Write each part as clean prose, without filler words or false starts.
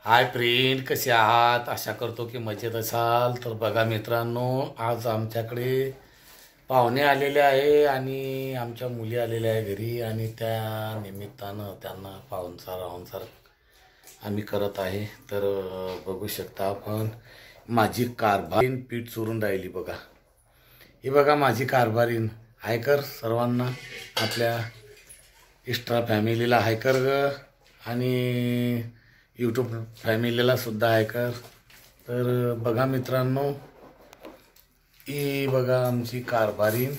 Hi friend, कसे आहात? आशा करतो की मजेत असाल. तर बघा मित्रांनो, आज आमच्याकडे पाहुणे आलेले आहे आणि आमच्या मुली आलेल्या आहे घरी, आणि त्या निमित्तानं त्यांना पाहुणचार आम्ही करत आहे. तर बघू शकता आपण, माझी कारभारीन पीठ चुरून राहिली बघा. ही बघा माझी कारभारीन. हाय कर सर्वांना, आपल्या एक्स्ट्रा फॅमिलीला हाय कर ग, आणि यूट्यूब फॅमिलीला सुद्धा हाय कर. तर बघा मित्रांनो, ही बघा आमची कारभारीन.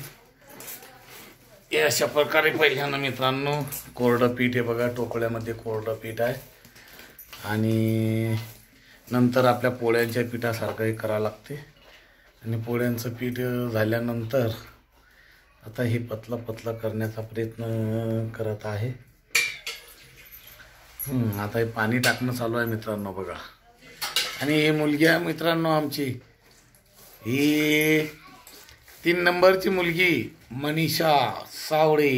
हे अशा प्रकारे पहिल्यांदा मित्रांनो कोरडं पीठ आहे बघा, टोकळ्यामध्ये कोरडं पीठ आहे, आणि नंतर आपल्या पोळ्यांच्या पिठासारखं हे करावं लागते. आणि पोळ्यांचं पीठ झाल्यानंतर आता हे पतलं करण्याचा प्रयत्न करत आहे. आता हे पाणी टाकणं चालू आहे मित्रांनो बघा. आणि ही मुलगी आहे मित्रांनो आमची, ही 3 नंबरची मुलगी मनीषा सावळे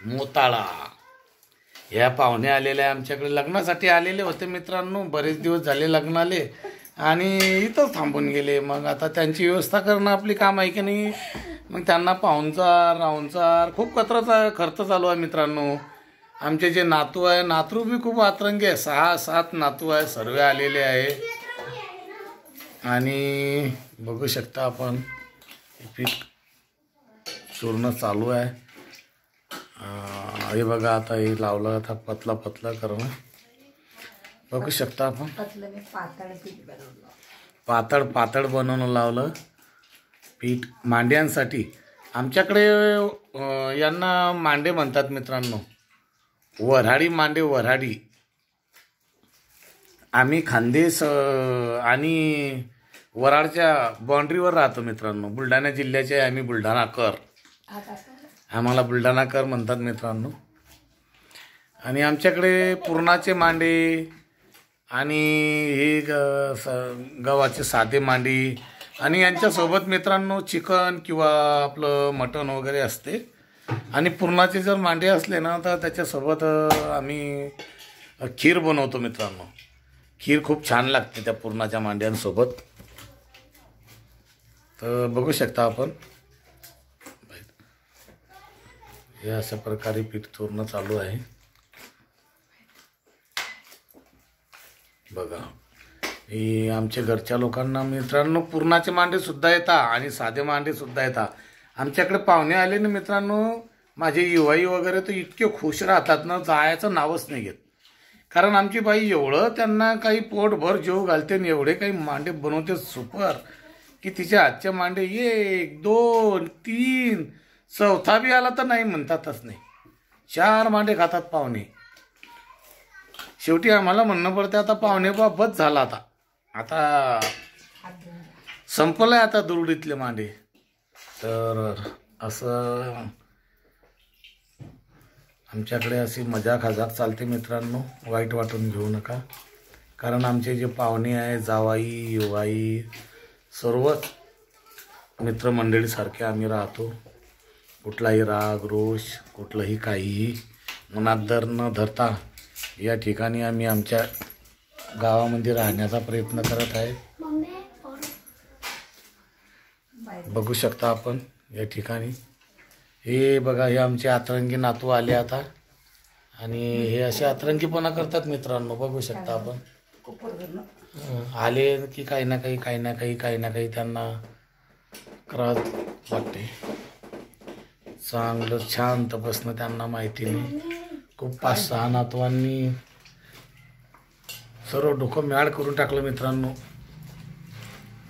मोताळा. ह्या पाहुणे आलेले आहे आमच्याकडे, लग्नासाठी आलेले होते मित्रांनो. बरेच दिवस झाले लग्नाले आणि इथं थांबून गेले. मग आता त्यांची व्यवस्था करणं आपली काम आहे की नाही. मग त्यांना पाहुणचार खूप खर्च चालू आहे मित्रांनो. आमचे जे नातू आहे, नातू बी खूप आतरंगी आहे. 6-7 नातू आहे, सर्व आलेले आहे. आणि बघू शकता आपण, पीठ चूर्ण चालू आहे. हे बघा आता हे लावलं, आता पतला करणं बघू शकता आपण. पातळ बनवून लावलं पीठ मांड्यांसाठी. आमच्याकडे यांना मांडे म्हणतात मित्रांनो, वऱ्हाडी मांडे. वऱ्हाडी आम्ही खानदेश आणि वराडच्या बाँड्रीवर राहतो मित्रांनो. बुलढाणा जिल्ह्याचे आम्ही, बुलढाणाकर. आम्हाला बुलढाणाकर म्हणतात मित्रांनो. आणि आमच्याकडे पुरणाचे मांडे आणि हे गव्हाचे साधे मांडे, आणि यांच्यासोबत मित्रांनो चिकन किंवा आपलं मटण वगैरे असते. आणि पुरणाचे जर मांडे असले ना, तर त्याच्यासोबत आम्ही खीर बनवतो मित्रांनो. खीर खूप छान लागते त्या पुरणाच्या मांड्यांसोबत. तर बघू शकता आपण, हे अशा प्रकारे पीठ चूर्ण चालू आहे बघा. हे आमच्या घरच्या लोकांना मित्रांनो पुरणाचे मांडे सुद्धा येतात आणि साधे मांडे सुद्धा येतात. आमच्याकडे पाहुणे आले ना मित्रांनो, माझे युवाई वगैरे तर इतके खुश राहतात ना, जायचं नावच नाही घेत. कारण आमची बाई एवढं त्यांना काही पोटभर जेव घालते आणि एवढे काही मांडे बनवते सुपर, की तिच्या हातचे मांडे 1, 2, 3, चौथा बी आला तर नाही म्हणतातच नाही. 4 मांडे खातात पाहुणे. शेवटी आम्हाला म्हणणं पडते, आता पाहुणे बस झाला, आता संपलंय आता दुरडीतले मांडे. तर असं आमच्याकडे अशी मजाक चालते मित्रांनो, वाईट वाटून घेऊ नका. कारण आमचे जे पाहुणे आहे, जावाई युवाई सर्वच मित्रमंडळीसारखे आम्ही राहतो. कुठलाही राग रोष, कुठलंही काहीही मनात न धरता या ठिकाणी आम्ही आमच्या गावामध्ये राहण्याचा प्रयत्न करत आहे. बघू शकता आपण या ठिकाणी. हे बघा, हे आमचे अतरंगी नातू आले आता, आणि हे असे अतरंगीपणा करतात मित्रांनो. बघू शकता आपण, आले की काही ना काही त्यांना करावं वाटते. चांगलं शांत बसणं त्यांना माहिती नाही. खूप 5-6 नातवांनी सर्व डोकं म्याड करून टाकलं मित्रांनो.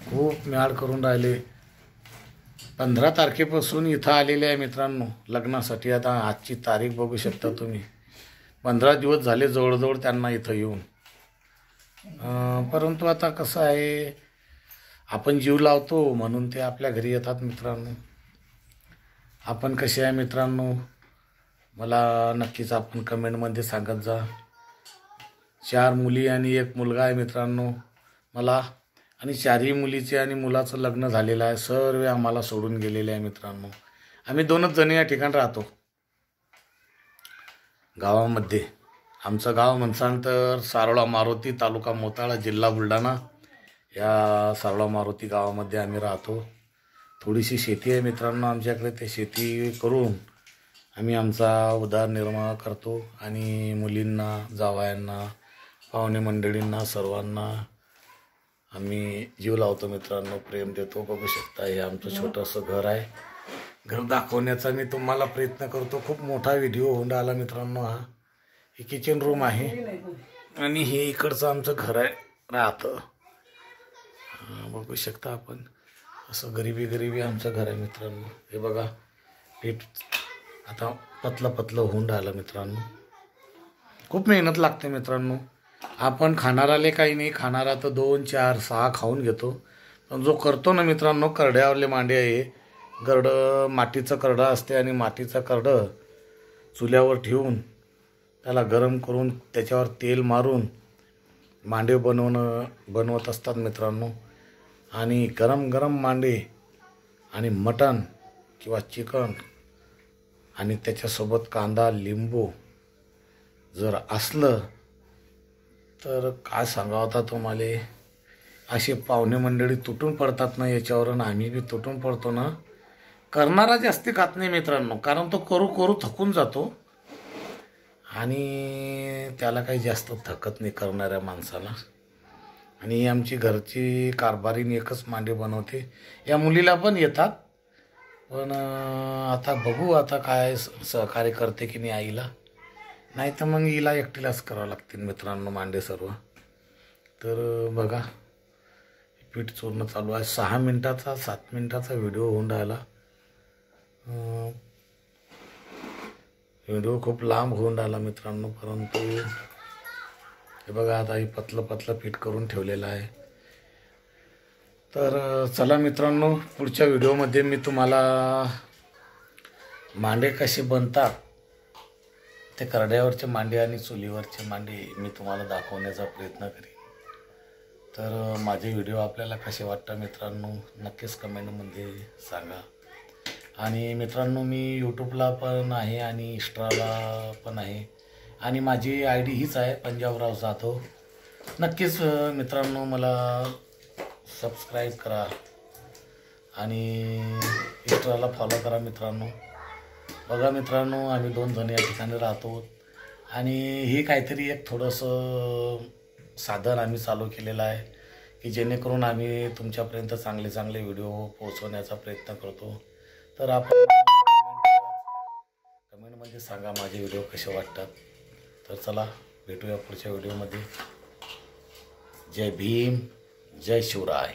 खूप म्याड करून राहिले. 15 तारखेपासून इथं आलेले आहे मित्रांनो लग्नासाठी. आता आजची तारीख बघू शकता तुम्ही. 15 दिवस झाले जवळजवळ त्यांना इथं येऊन. परंतु आता कसं आहे, आपण जीव लावतो म्हणून ते आपल्या घरी येतात मित्रांनो. आपण कसे आहे मित्रांनो, मला नक्कीच आपण कमेंटमध्ये सांगत जा. 4 मुली आणि 1 मुलगा आहे मित्रांनो मला, आणि 4ही मुलीचे आणि मुलाचं लग्न झालेलं आहे. सर्व आम्हाला सोडून गेलेले आहे मित्रांनो. आम्ही 2च जण या ठिकाणी राहतो गावामध्ये. आमचं गाव म्हणसान तर सारोळा मारुती, तालुका मोताळा, जिल्हा बुलढाणा. या सारोळा मारुती गावामध्ये आम्ही राहतो. थोडीशी शेती आहे मित्रांनो आमच्याकडे. ते शेती करून आम्ही आमचा उदरनिर्वाह करतो आणि मुलींना, जावयांना, पाहुणे मंडळींना, सर्वांना आम्ही जीव लावतो मित्रांनो, प्रेम देतो. बघू शकता हे आमचं छोटंसं घर आहे. घर दाखवण्याचा मी तुम्हाला प्रयत्न करतो. खूप मोठा व्हिडिओ होऊन राहिला मित्रांनो. हा ही किचन रूम आहे आणि हे इकडचं आमचं घर आहे राहतं. बघू शकता आपण, असं गरिबी आमचं घर आहे मित्रांनो. हे बघा पीठ आता पतलं होऊन राहिलं मित्रांनो. खूप मेहनत लागते मित्रांनो. आपण खाणाराले काही नाही, खाणारा तर 2, 4, 6 खाऊन घेतो. पण जो करतो ना मित्रांनो, करड्यावरले मांडे आहे. करडं मातीचं करडं असते आणि मातीचं करडं चुल्यावर ठेवून त्याला गरम करून त्याच्यावर तेल मारून मांडे बनवत असतात मित्रांनो. आणि गरम मांडे आणि मटण किंवा चिकन आणि त्याच्यासोबत कांदा, लिंबू जर असलं तर काय सांगावं आता तुम्हाला. असे पाहुणे मंडळी तुटून पडतात ना याच्यावर, आणि आम्ही बी तुटून पडतो ना. करणारा जास्ती खात नाही मित्रांनो, कारण तो करू थकून जातो आणि त्याला काही जास्त थकत नाही करणाऱ्या माणसाला. आणि आमची घरची कारभारीने एकच मांडे बनवते. या मुलीला पण येतात, पण आता बघू आता काय सहकार्य करते की नाही आईला. नाही तर मग हिला एकटीलाच करावं लागतील मित्रांनो मांडे सर्व. तर बघा पीठ चोरणं चालू आहे. 6 मिनिटाचा 7 मिनिटाचा व्हिडिओ होऊन राहिला. व्हिडिओ खूप लांब होऊन राहिला मित्रांनो, परंतु हे बघा आता ही पतलं पीठ करून ठेवलेलं आहे. तर चला मित्रांनो, पुढच्या व्हिडिओमध्ये मी तुम्हाला मांडे कसे बनतात ते करड्यावरचे मांडे आणि चुलीवरचे मांडे मी तुम्हाला दाखवण्याचा प्रयत्न करेन. तर माझे व्हिडिओ आपल्याला कसे वाटतात मित्रांनो नक्कीच कमेंटमध्ये सांगा. आणि मित्रांनो मी यूट्यूबला पण आहे आणि इंस्टाला पण आहे आणि माझी ID हीच आहे पंजाबराव जाधव. नक्कीच मित्रांनो मला सबस्क्राईब करा आणि इंस्टाला फॉलो करा मित्रांनो. बघा मित्रांनो आम्ही 2 जण या ठिकाणी राहतो आणि हे काहीतरी एक थोडंसं साधन आम्ही चालू केलेलं आहे की जेणेकरून आम्ही तुमच्यापर्यंत चांगले व्हिडिओ पोहोचवण्याचा प्रयत्न करतो. तर आपण कमेंटमध्ये सांगा माझे व्हिडिओ कसे वाटतात. तर चला भेटूया पुढच्या व्हिडिओमध्ये. जय भीम, जय शिवराय.